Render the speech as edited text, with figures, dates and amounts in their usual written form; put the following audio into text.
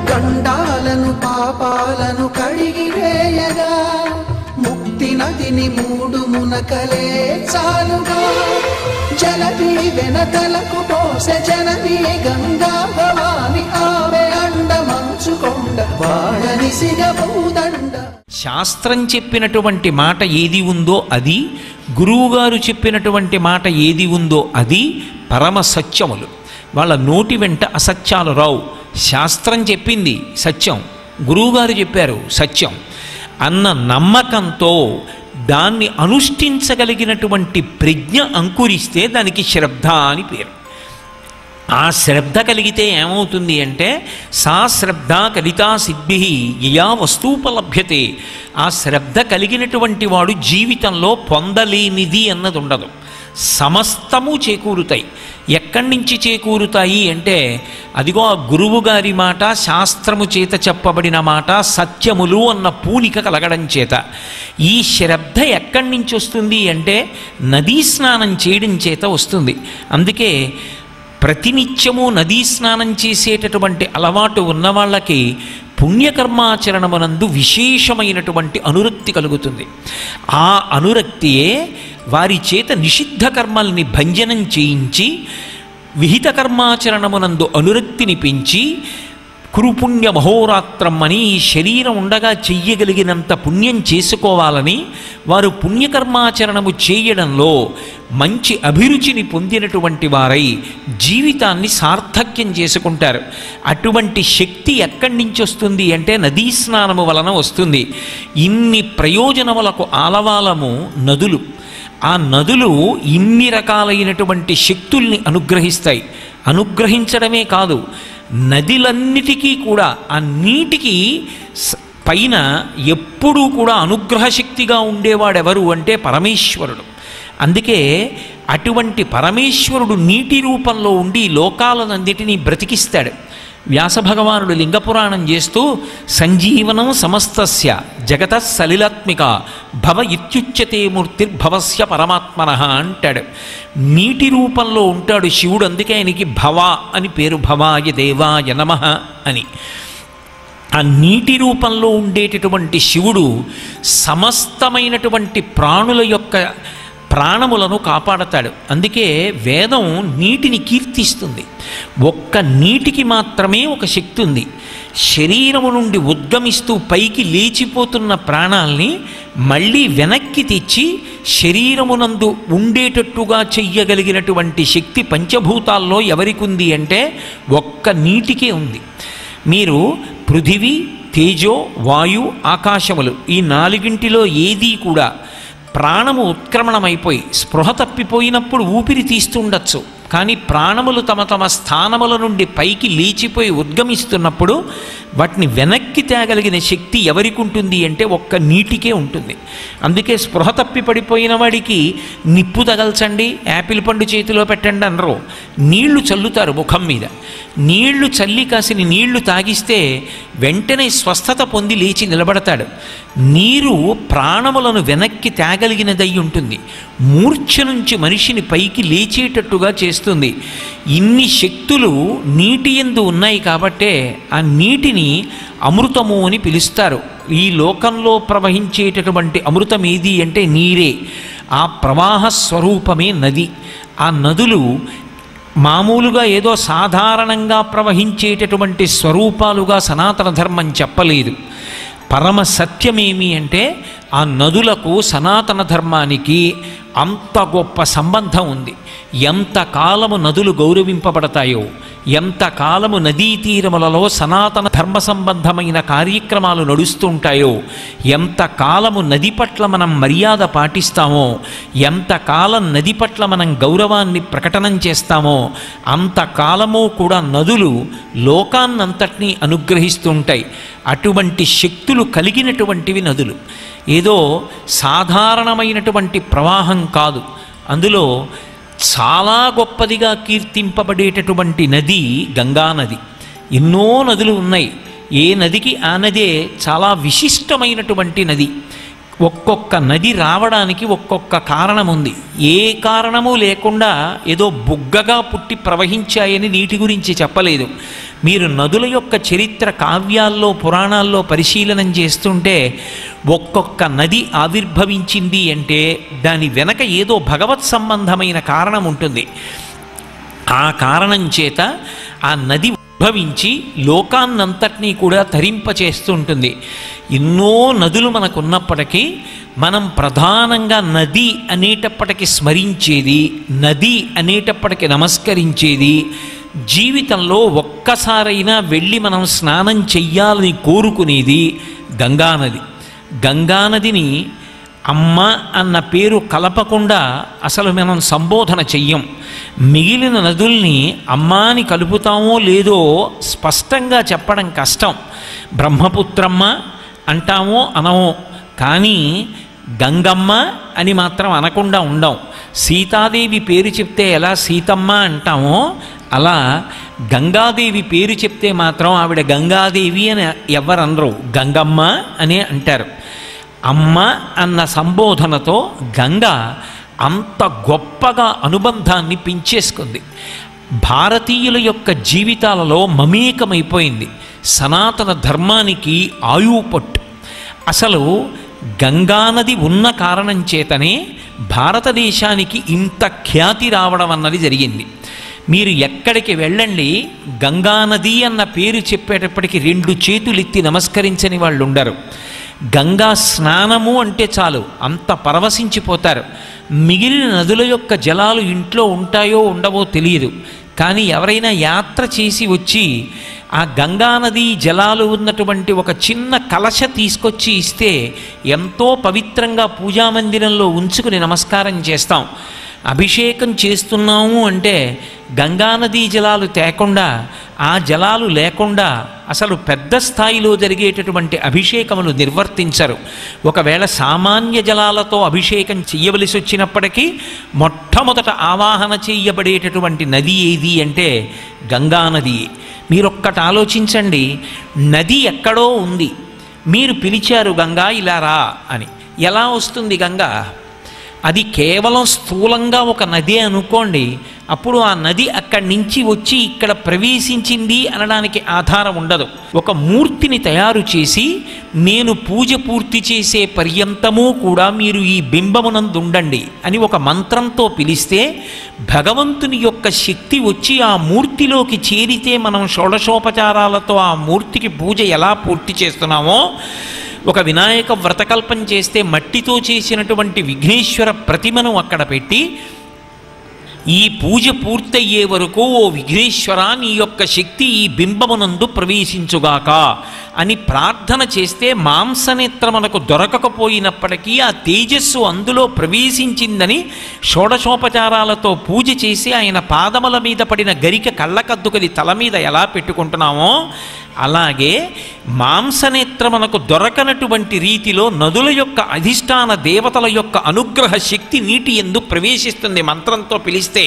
గండాలను పాపాలను కడిగివేయగా ముక్తి నదిని మూడు మునకలే చాలుగా జలది వెనకలకు పోసె జనని గంగా భవాని ఆమె అండ మంచుకొండ వాడని సిగబూదండ. శాస్త్రం చెప్పినటువంటి మాట ఏది ఉందో అది, గురువుగారు చెప్పినటువంటి మాట ఏది ఉందో అది పరమ సత్యములు. వాళ్ళ నోటి వెంట అసత్యాలు రావు. శాస్త్రం చెప్పింది సత్యం, గురువుగారు చెప్పారు సత్యం అన్న నమ్మకంతో దాన్ని అనుష్ఠించగలిగినటువంటి ప్రజ్ఞ అంకురిస్తే దానికి శ్రద్ధ అని పేరు. ఆ శ్రద్ధ కలిగితే ఏమవుతుంది అంటే సా శ్రద్ధ కలితా సిద్భిః యయా వస్తూపలభ్యతే. ఆ శ్రద్ధ కలిగినటువంటి వాడు జీవితంలో పొందలేనిది అన్నది ఉండదు, సమస్తము చేకూరుతాయి. ఎక్కడి నుంచి చేకూరుతాయి అంటే అదిగో ఆ గురువు గారి మాట, శాస్త్రము చేత చెప్పబడిన మాట, సత్యములు అన్న పూనిక కలగడం చేత. ఈ శ్రద్ధ ఎక్కడి నుంచి వస్తుంది అంటే నదీ స్నానం చేయడం చేత వస్తుంది. అందుకే ప్రతినిత్యము నదీ స్నానం చేసేటటువంటి అలవాటు ఉన్న వాళ్ళకి పుణ్యకర్మాచరణమునందు విశేషమైనటువంటి అనురక్తి కలుగుతుంది. ఆ అనురక్తియే వారి చేత నిషిద్ధ కర్మల్ని భంజనం చేయించి విహిత కర్మాచరణమునందు అనురక్తిని పెంచి కురుపుణ్య మహోరాత్రం అని ఈ శరీరం ఉండగా చెయ్యగలిగినంత పుణ్యం చేసుకోవాలని వారు పుణ్యకర్మాచరణము చేయడంలో మంచి అభిరుచిని పొందినటువంటి వారై జీవితాన్ని సార్థక్యం చేసుకుంటారు. అటువంటి శక్తి ఎక్కడి నుంచి వస్తుంది అంటే నదీ స్నానము వలన వస్తుంది. ఇన్ని ప్రయోజనములకు ఆలవాలము నదులు. ఆ నదులు ఇన్ని రకాలైనటువంటి శక్తుల్ని అనుగ్రహిస్తాయి. అనుగ్రహించడమే కాదు, నదులన్నిటికీ కూడా ఆ నీటికి పైన ఎప్పుడూ కూడా అనుగ్రహ శక్తిగా ఉండేవాడెవరు అంటే పరమేశ్వరుడు. అందుకే అటువంటి పరమేశ్వరుడు నీటి రూపంలో ఉండి లోకాలన్నిటినీ బ్రతికిస్తాడు. వ్యాసభగవానుడు లింగపురాణం చేస్తూ సంజీవనం సమస్తస్య జగత సలిలాత్మిక భవ ఇత్యుచ్యతే మూర్తిర్భవస్య పరమాత్మనః అంటాడు. నీటి రూపంలో ఉంటాడు శివుడు, అందుకే ఆయనకి భవ అని పేరు, భవాయ దేవాయ నమః అని. ఆ నీటి రూపంలో ఉండేటటువంటి శివుడు సమస్తమైనటువంటి ప్రాణుల యొక్క ప్రాణములను కాపాడతాడు. అందుకే వేదం నీటిని కీర్తిస్తుంది. ఒక్క నీటికి మాత్రమే ఒక శక్తి ఉంది. శరీరము నుండి ఉద్గమిస్తూ పైకి లేచిపోతున్న ప్రాణాల్ని మళ్ళీ వెనక్కి తెచ్చి శరీరమునందు ఉండేటట్టుగా చెయ్యగలిగినటువంటి శక్తి పంచభూతాల్లో ఎవరికి ఉంది అంటే ఒక్క నీటికే ఉంది. మీరు పృథివీ, తేజో, వాయు, ఆకాశములు ఈ నాలుగింటిలో ఏదీ కూడా ప్రాణము ఉత్క్రమణమైపోయి స్పృహ తప్పిపోయినప్పుడు ఊపిరి తీస్తుండొచ్చు, కానీ ప్రాణములు తమ తమ స్థానముల నుండి పైకి లేచిపోయి ఉద్గమిస్తున్నప్పుడు వాటిని వెనక్కి తేగలిగిన శక్తి ఎవరికి ఉంటుంది అంటే ఒక్క నీటికే ఉంటుంది. అందుకే స్పృహ తప్పి పడిపోయిన వాడికి నిప్పు తగల్చండి, యాపిల్ పండు చేతిలో పెట్టండి అనరు, నీళ్లు చల్లుతారు ముఖం మీద. నీళ్లు చల్లి కాసిన నీళ్లు తాగిస్తే వెంటనే స్వస్థత పొంది లేచి నిలబడతాడు. నీరు ప్రాణములను వెనక్కి తేగలిగినదై ఉంటుంది. మూర్ఛ నుంచి మనిషిని పైకి లేచేటట్టుగా చేస్తుంది. ఇన్ని శక్తులు నీటి యందు ఉన్నాయి కాబట్టే ఆ నీటిని అమృతము అని పిలుస్తారు. ఈ లోకంలో ప్రవహించేటటువంటి అమృతం ఏది అంటే నీరే. ఆ ప్రవాహ స్వరూపమే నది. ఆ నదులు మామూలుగా ఏదో సాధారణంగా ప్రవహించేటటువంటి స్వరూపాలుగా సనాతన ధర్మం చెప్పలేదు. పరమ సత్యమేమి అంటే ఆ నదులకు సనాతన ధర్మానికి అంత గొప్ప సంబంధం ఉంది. ఎంతకాలము నదులు గౌరవింపబడతాయో, ఎంతకాలము నదీ తీరములలో సనాతన ధర్మ సంబంధమైన కార్యక్రమాలు నడుస్తూ ఉంటాయో, ఎంతకాలము నది పట్ల మనం మర్యాద పాటిస్తామో, ఎంతకాలం నది పట్ల మనం గౌరవాన్ని ప్రకటనం చేస్తామో అంతకాలము కూడా నదులు లోకాన్నంతటినీ అనుగ్రహిస్తూ ఉంటాయి. అటువంటి శక్తులు కలిగినటువంటివి నదులు. ఏదో సాధారణమైనటువంటి ప్రవాహం కాదు. అందులో చాలా గొప్పదిగా కీర్తింపబడేటటువంటి నది గంగానది. ఎన్నో నదులు ఉన్నాయి. ఏ నదికి ఆ నదే చాలా విశిష్టమైనటువంటి నది. ఒక్కొక్క నది రావడానికి ఒక్కొక్క కారణం ఉంది. ఏ కారణము లేకుండా ఏదో బుగ్గగా పుట్టి ప్రవహించాయని నీటి గురించి చెప్పలేదు. మీరు నదుల యొక్క చరిత్ర కావ్యాల్లో పురాణాల్లో పరిశీలనం చేస్తుంటే ఒక్కొక్క నది ఆవిర్భవించింది అంటే దాని వెనక ఏదో భగవత్ సంబంధమైన కారణం ఉంటుంది. ఆ కారణం చేత ఆ నది ఉద్భవించి లోకాన్నంతటినీ కూడా తరింపచేస్తూ ఉంటుంది. ఎన్నో నదులు మనకున్నప్పటికీ మనం ప్రధానంగా నది అనేటప్పటికి స్మరించేది, నది అనేటప్పటికి నమస్కరించేది, జీవితంలో ఒక్కసారైనా వెళ్ళి మనం స్నానం చెయ్యాలని కోరుకునేది గంగానది. గంగానదిని అమ్మ అన్న పేరు కలపకుండా అసలు మనం సంబోధన చెయ్యం. మిగిలిన నదుల్ని అమ్మ అని కలుపుతామో లేదో స్పష్టంగా చెప్పడం కష్టం. బ్రహ్మపుత్రమ్మ అంటామో అనమో, కానీ గంగమ్మ అని మాత్రం అనకుండా ఉండం. సీతాదేవి పేరు చెప్తే ఎలా సీతమ్మ అంటామో అలా గంగాదేవి పేరు చెప్తే మాత్రం ఆవిడ గంగాదేవి అని ఎవరనరు, గంగమ్మ అనే అంటారు. అమ్మ అన్న సంబోధనతో గంగ అంత గొప్పగా అనుబంధాన్ని పెంచేసుకుంది. భారతీయుల యొక్క జీవితాలలో మమేకమైపోయింది. సనాతన ధర్మానికి ఆయువు పట్టు. అసలు గంగానది ఉన్న కారణం చేతనే భారతదేశానికి ఇంత ఖ్యాతి రావడం అన్నది జరిగింది. మీరు ఎక్కడికి వెళ్ళండి, గంగానది అన్న పేరు చెప్పేటప్పటికి 2 చేతులెత్తి నమస్కరించని వాళ్ళు ఉండరు. గంగా స్నానము అంటే చాలు అంత పరవశించిపోతారు. మిగిలిన నదుల యొక్క జలాలు ఇంట్లో ఉంటాయో ఉండవో తెలియదు, కానీ ఎవరైనా యాత్ర చేసి వచ్చి ఆ గంగానది జలాలు ఉన్నటువంటి ఒక చిన్న కలశ తీసుకొచ్చి ఇస్తే ఎంతో పవిత్రంగా పూజామందిరంలో ఉంచుకుని నమస్కారం చేస్తాం. అభిషేకం చేస్తున్నాము అంటే గంగానదీ జలాలు తేకుండా, ఆ జలాలు లేకుండా అసలు పెద్ద స్థాయిలో జరిగేటటువంటి అభిషేకములు నిర్వర్తించరు. ఒకవేళ సామాన్య జలాలతో అభిషేకం చెయ్యవలసి వచ్చినప్పటికీ మొట్టమొదట ఆవాహన చేయబడేటటువంటి నది ఏది అంటే గంగానది. మీరొక్కటి ఆలోచించండి, నది ఎక్కడో ఉంది, మీరు పిలిచారు గంగా ఇలా రా అని. ఎలా వస్తుంది గంగా? అది కేవలం స్థూలంగా ఒక నది అనుకోండి, అప్పుడు ఆ నది అక్కడి నుంచి వచ్చి ఇక్కడ ప్రవేశించింది అనడానికి ఆధారం ఉండదు. ఒక మూర్తిని తయారు చేసి నేను పూజ పూర్తి చేసే పర్యంతము కూడా మీరు ఈ బింబమునందు ఉండండి అని ఒక మంత్రంతో పిలిస్తే భగవంతుని యొక్క శక్తి వచ్చి ఆ మూర్తిలోకి చేరితే మనం షోడశోపచారాలతో ఆ మూర్తికి పూజ ఎలా పూర్తి చేస్తున్నామో, ఒక వినాయక వ్రతకల్పం చేస్తే మట్టితో చేసినటువంటి విఘ్నేశ్వర ప్రతిమను అక్కడ పెట్టి ఈ పూజ పూర్తయ్యే వరకు ఓ విఘ్నేశ్వర నీ యొక్క శక్తి ఈ బింబమునందు ప్రవేశించుగాక అని ప్రార్థన చేస్తే మాంసనేత్రమునకు దొరకకపోయినప్పటికీ ఆ తేజస్సు అందులో ప్రవేశించిందని షోడశోపచారాలతో పూజ చేసి ఆయన పాదముల మీద పడిన గరిక కళ్ళకద్దుకది తల మీద ఎలా పెట్టుకుంటున్నామో అలాగే మాంసనేత్రమునకు దొరకనటువంటి రీతిలో నదుల యొక్క అధిష్టాన దేవతల యొక్క అనుగ్రహ శక్తి నీటి యందు ప్రవేశిస్తుంది మంత్రంతో పిలిస్తే.